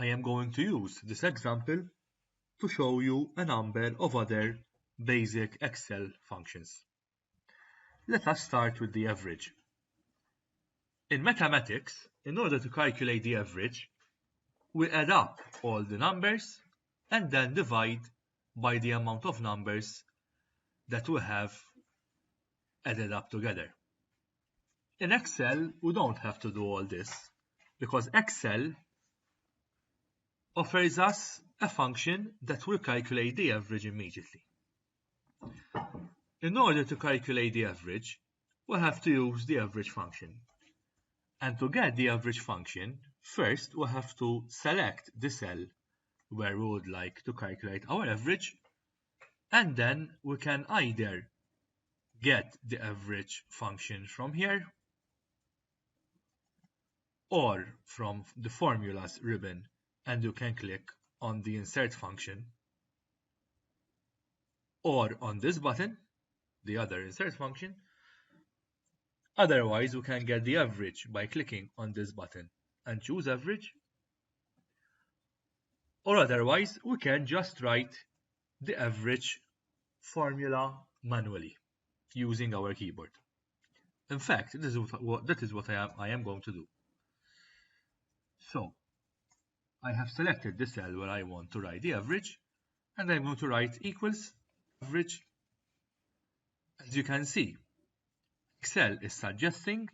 I am going to use this example to show you a number of other basic Excel functions. Let us start with the average. In mathematics, in order to calculate the average, we add up all the numbers and then divide by the amount of numbers that we have added up together. In Excel, we don't have to do all this because Excel offers us a function that will calculate the average immediately. In order to calculate the average, we have to use the average function. And to get the average function, first we have to select the cell where we would like to calculate our average, and then we can either get the average function from here or from the formulas ribbon, and you can click on the insert function, or on this button, the other insert function. Otherwise, we can get the average by clicking on this button and choose average, or otherwise we can just write the average formula manually using our keyboard. In fact, that is what I am going to do. So I have selected the cell where I want to write the average, and I'm going to write equals average. As you can see, Excel is suggesting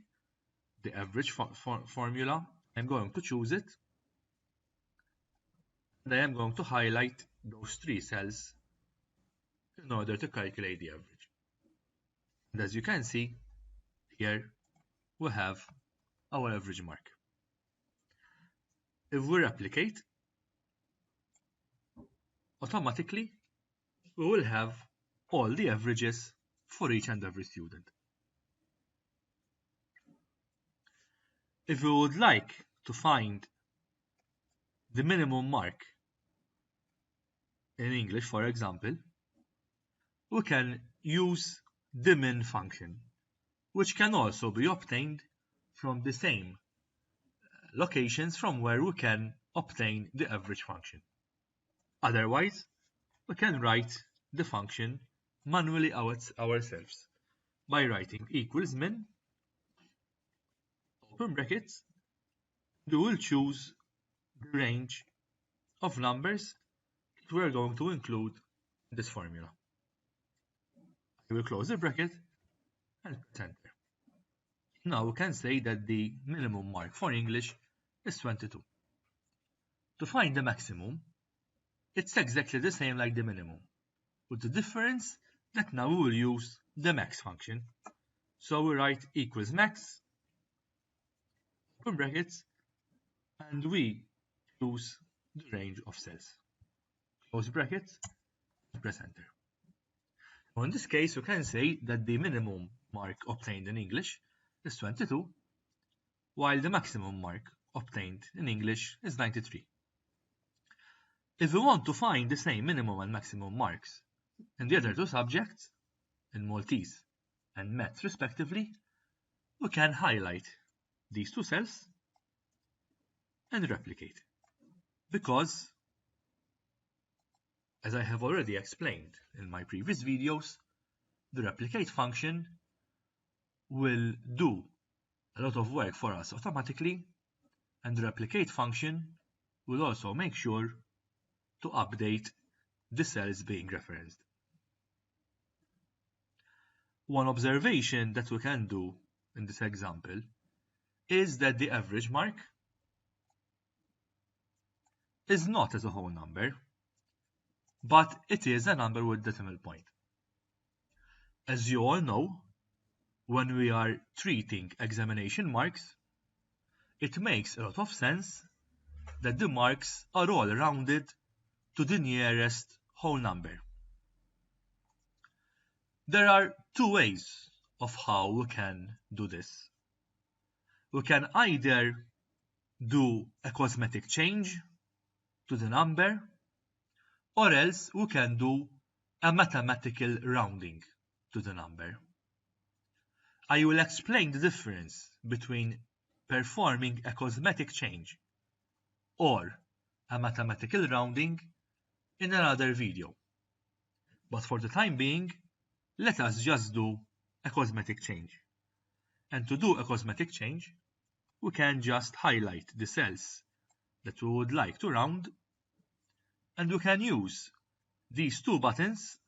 the average formula. I'm going to choose it, and I am going to highlight those 3 cells in order to calculate the average. And as you can see, here we have our average mark. If we replicate, automatically we will have all the averages for each and every student. If we would like to find the minimum mark in English, for example, we can use the min function, which can also be obtained from the same locations from where we can obtain the average function. Otherwise, we can write the function manually ourselves by writing equals min, open brackets, we will choose the range of numbers that we are going to include in this formula. I will close the bracket and press enter. Now we can say that the minimum mark for English is 22. To find the maximum, it's exactly the same like the minimum, with the difference that now we will use the max function. So we write equals max, open brackets, and we choose the range of cells. Close brackets, and press enter. Now in this case, we can say that the minimum mark obtained in English is 22, while the maximum mark obtained in English is 93. If we want to find the same minimum and maximum marks in the other 2 subjects, in Maltese and Maths respectively, we can highlight these 2 cells and replicate. Because, as I have already explained in my previous videos, the replicate function will do a lot of work for us automatically, and the replicate function will also make sure to update the cells being referenced. One observation that we can do in this example is that the average mark is not as a whole number, but it is a number with decimal point. As you all know, when we are treating examination marks, it makes a lot of sense that the marks are all rounded to the nearest whole number. There are 2 ways of how we can do this. We can either do a cosmetic change to the number, or else we can do a mathematical rounding to the number. I will explain the difference between performing a cosmetic change or a mathematical rounding in another video. But for the time being, let us just do a cosmetic change. And to do a cosmetic change, we can just highlight the cells that we would like to round, and we can use these two buttons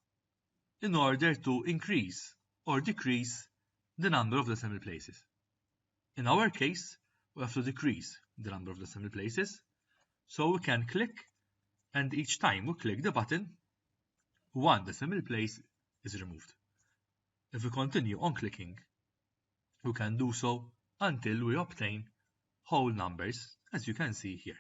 in order to increase or decrease the number of decimal places. In our case, we have to decrease the number of decimal places, so we can click, and each time we click the button, one decimal place is removed. If we continue on clicking, we can do so until we obtain whole numbers, as you can see here.